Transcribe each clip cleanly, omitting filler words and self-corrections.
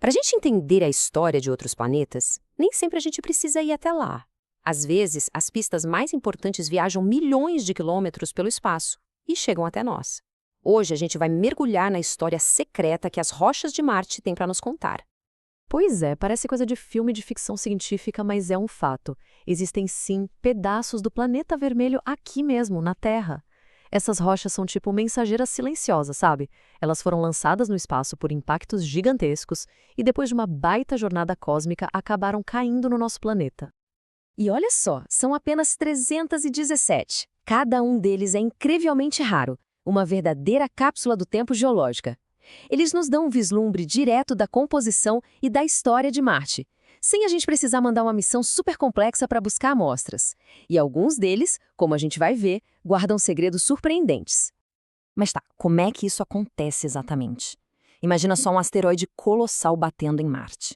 Para a gente entender a história de outros planetas, nem sempre a gente precisa ir até lá. Às vezes, as pistas mais importantes viajam milhões de quilômetros pelo espaço e chegam até nós. Hoje a gente vai mergulhar na história secreta que as rochas de Marte têm para nos contar. Pois é, parece coisa de filme de ficção científica, mas é um fato. Existem sim pedaços do planeta vermelho aqui mesmo, na Terra. Essas rochas são tipo mensageiras silenciosas, sabe? Elas foram lançadas no espaço por impactos gigantescos e depois de uma baita jornada cósmica acabaram caindo no nosso planeta. E olha só, são apenas 317. Cada um deles é incrivelmente raro, uma verdadeira cápsula do tempo geológica. Eles nos dão um vislumbre direto da composição e da história de Marte, sem a gente precisar mandar uma missão super complexa para buscar amostras. E alguns deles, como a gente vai ver, guardam segredos surpreendentes. Mas tá, como é que isso acontece exatamente? Imagina só um asteroide colossal batendo em Marte.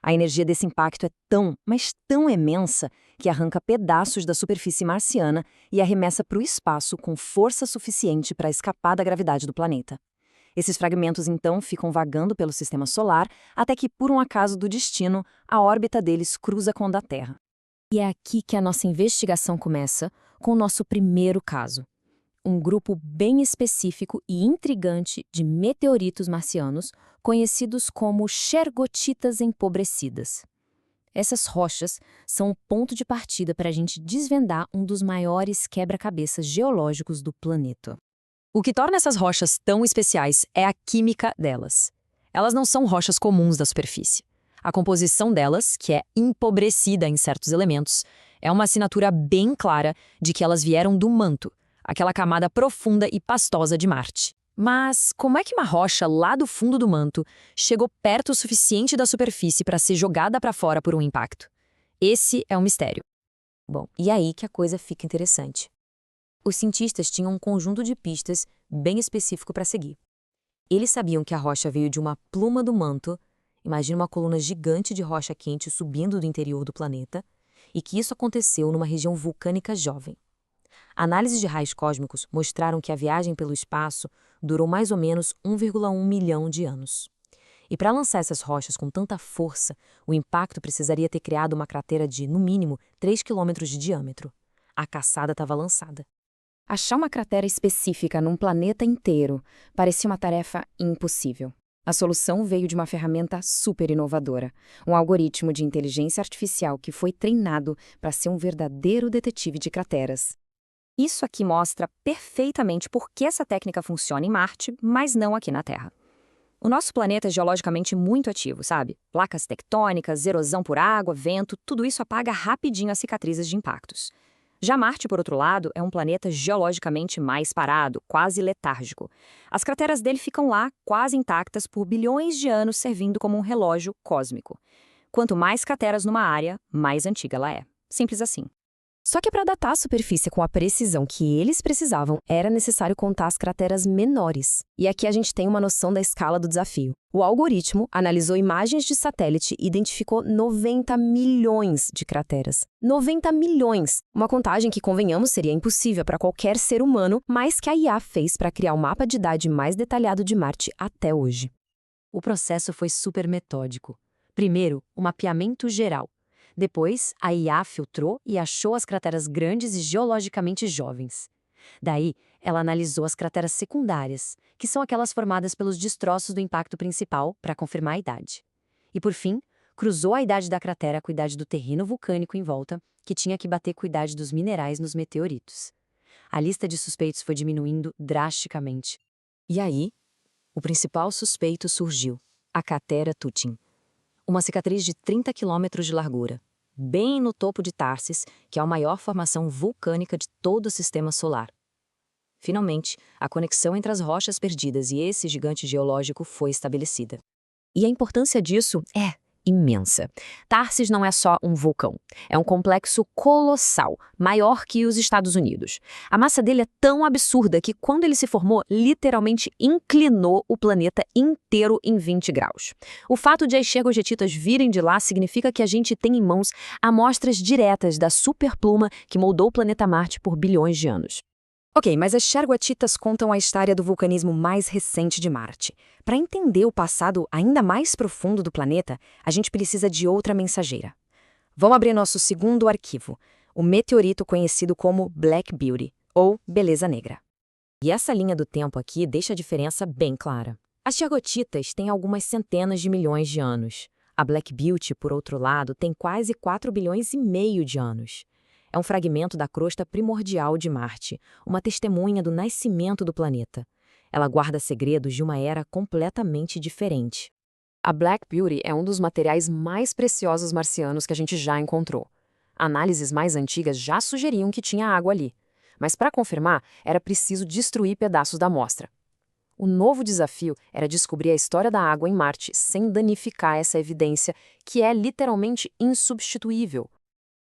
A energia desse impacto é tão, mas tão imensa que arranca pedaços da superfície marciana e arremessa para o espaço com força suficiente para escapar da gravidade do planeta. Esses fragmentos, então, ficam vagando pelo sistema solar até que, por um acaso do destino, a órbita deles cruza com a da Terra. E é aqui que a nossa investigação começa, com o nosso primeiro caso. Um grupo bem específico e intrigante de meteoritos marcianos, conhecidos como xergotitas empobrecidas. Essas rochas são o ponto de partida para a gente desvendar um dos maiores quebra-cabeças geológicos do planeta. O que torna essas rochas tão especiais é a química delas. Elas não são rochas comuns da superfície. A composição delas, que é empobrecida em certos elementos, é uma assinatura bem clara de que elas vieram do manto, aquela camada profunda e pastosa de Marte. Mas como é que uma rocha lá do fundo do manto chegou perto o suficiente da superfície para ser jogada para fora por um impacto? Esse é um mistério. Bom, e aí que a coisa fica interessante. Os cientistas tinham um conjunto de pistas bem específico para seguir. Eles sabiam que a rocha veio de uma pluma do manto, imagina uma coluna gigante de rocha quente subindo do interior do planeta, e que isso aconteceu numa região vulcânica jovem. Análises de raios cósmicos mostraram que a viagem pelo espaço durou mais ou menos 1,1 milhão de anos. E para lançar essas rochas com tanta força, o impacto precisaria ter criado uma cratera de, no mínimo, 3 quilômetros de diâmetro. A caçada estava lançada. Achar uma cratera específica num planeta inteiro parecia uma tarefa impossível. A solução veio de uma ferramenta super inovadora, um algoritmo de inteligência artificial que foi treinado para ser um verdadeiro detetive de crateras. Isso aqui mostra perfeitamente por que essa técnica funciona em Marte, mas não aqui na Terra. O nosso planeta é geologicamente muito ativo, sabe? Placas tectônicas, erosão por água, vento, tudo isso apaga rapidinho as cicatrizes de impactos. Já Marte, por outro lado, é um planeta geologicamente mais parado, quase letárgico. As crateras dele ficam lá, quase intactas, por bilhões de anos, servindo como um relógio cósmico. Quanto mais crateras numa área, mais antiga ela é. Simples assim. Só que para datar a superfície com a precisão que eles precisavam, era necessário contar as crateras menores. E aqui a gente tem uma noção da escala do desafio. O algoritmo analisou imagens de satélite e identificou 90 milhões de crateras. 90 milhões! Uma contagem que, convenhamos, seria impossível para qualquer ser humano, mas que a IA fez para criar o mapa de idade mais detalhado de Marte até hoje. O processo foi super metódico. Primeiro, o mapeamento geral. Depois, a IA filtrou e achou as crateras grandes e geologicamente jovens. Daí, ela analisou as crateras secundárias, que são aquelas formadas pelos destroços do impacto principal, para confirmar a idade. E, por fim, cruzou a idade da cratera com a idade do terreno vulcânico em volta, que tinha que bater com a idade dos minerais nos meteoritos. A lista de suspeitos foi diminuindo drasticamente. E aí, o principal suspeito surgiu, a cratera Tutin. Uma cicatriz de 30 quilômetros de largura, bem no topo de Tharsis, que é a maior formação vulcânica de todo o sistema solar. Finalmente, a conexão entre as rochas perdidas e esse gigante geológico foi estabelecida. E a importância disso é imensa. Tharsis não é só um vulcão, é um complexo colossal, maior que os Estados Unidos. A massa dele é tão absurda que, quando ele se formou, literalmente inclinou o planeta inteiro em 20 graus. O fato de as xergogetitas virem de lá significa que a gente tem em mãos amostras diretas da superpluma que moldou o planeta Marte por bilhões de anos. Ok, mas as Charguatitas contam a história do vulcanismo mais recente de Marte. Para entender o passado ainda mais profundo do planeta, a gente precisa de outra mensageira. Vamos abrir nosso segundo arquivo, o meteorito conhecido como Black Beauty, ou Beleza Negra. E essa linha do tempo aqui deixa a diferença bem clara. As Chargotitas têm algumas centenas de milhões de anos. A Black Beauty, por outro lado, tem quase 4 bilhões e meio de anos. É um fragmento da crosta primordial de Marte, uma testemunha do nascimento do planeta. Ela guarda segredos de uma era completamente diferente. A Black Beauty é um dos materiais mais preciosos marcianos que a gente já encontrou. Análises mais antigas já sugeriam que tinha água ali. Mas para confirmar, era preciso destruir pedaços da amostra. O novo desafio era descobrir a história da água em Marte sem danificar essa evidência, que é literalmente insubstituível.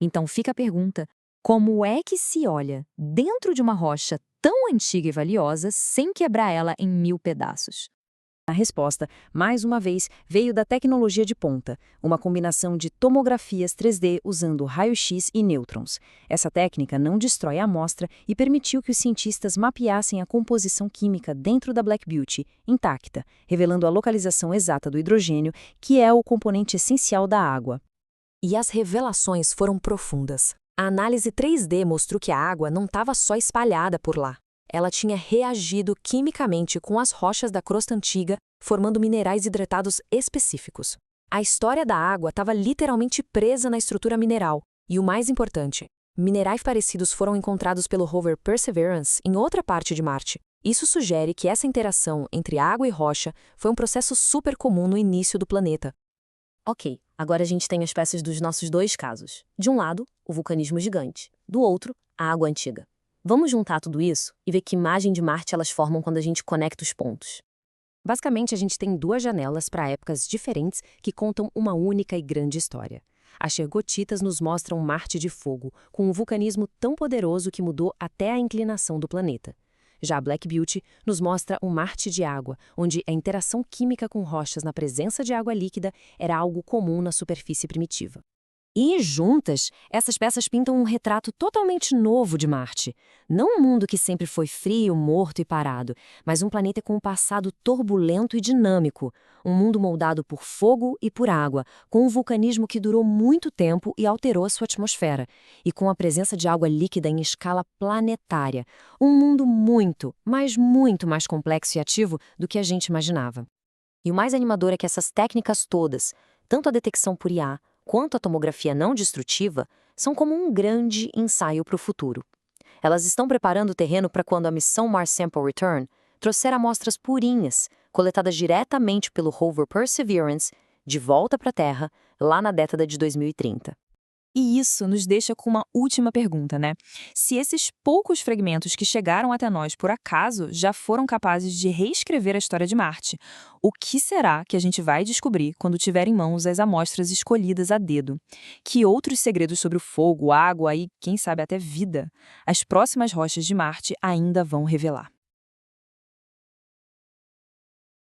Então fica a pergunta: como é que se olha dentro de uma rocha tão antiga e valiosa sem quebrar ela em 1000 pedaços? A resposta, mais uma vez, veio da tecnologia de ponta, uma combinação de tomografias 3D usando raio-x e nêutrons. Essa técnica não destrói a amostra e permitiu que os cientistas mapeassem a composição química dentro da Black Beauty, intacta, revelando a localização exata do hidrogênio, que é o componente essencial da água. E as revelações foram profundas. A análise 3D mostrou que a água não estava só espalhada por lá. Ela tinha reagido quimicamente com as rochas da crosta antiga, formando minerais hidratados específicos. A história da água estava literalmente presa na estrutura mineral. E o mais importante, minerais parecidos foram encontrados pelo rover Perseverance em outra parte de Marte. Isso sugere que essa interação entre água e rocha foi um processo super comum no início do planeta. Ok, agora a gente tem as peças dos nossos dois casos. De um lado, o vulcanismo gigante. Do outro, a água antiga. Vamos juntar tudo isso e ver que imagem de Marte elas formam quando a gente conecta os pontos. Basicamente, a gente tem duas janelas para épocas diferentes que contam uma única e grande história. As Chargotitas nos mostram Marte de fogo, com um vulcanismo tão poderoso que mudou até a inclinação do planeta. Já a Black Beauty nos mostra um Marte de água, onde a interação química com rochas na presença de água líquida era algo comum na superfície primitiva. E, juntas, essas peças pintam um retrato totalmente novo de Marte. Não um mundo que sempre foi frio, morto e parado, mas um planeta com um passado turbulento e dinâmico. Um mundo moldado por fogo e por água, com um vulcanismo que durou muito tempo e alterou a sua atmosfera, e com a presença de água líquida em escala planetária. Um mundo muito, mas muito mais complexo e ativo do que a gente imaginava. E o mais animador é que essas técnicas todas, tanto a detecção por IA, quanto a tomografia não destrutiva, são como um grande ensaio para o futuro. Elas estão preparando o terreno para quando a missão Mars Sample Return trouxer amostras purinhas, coletadas diretamente pelo rover Perseverance, de volta para a Terra, lá na década de 2030. E isso nos deixa com uma última pergunta, né? Se esses poucos fragmentos que chegaram até nós por acaso já foram capazes de reescrever a história de Marte, o que será que a gente vai descobrir quando tiver em mãos as amostras escolhidas a dedo? Que outros segredos sobre o fogo, água e, quem sabe, até vida, as próximas rochas de Marte ainda vão revelar?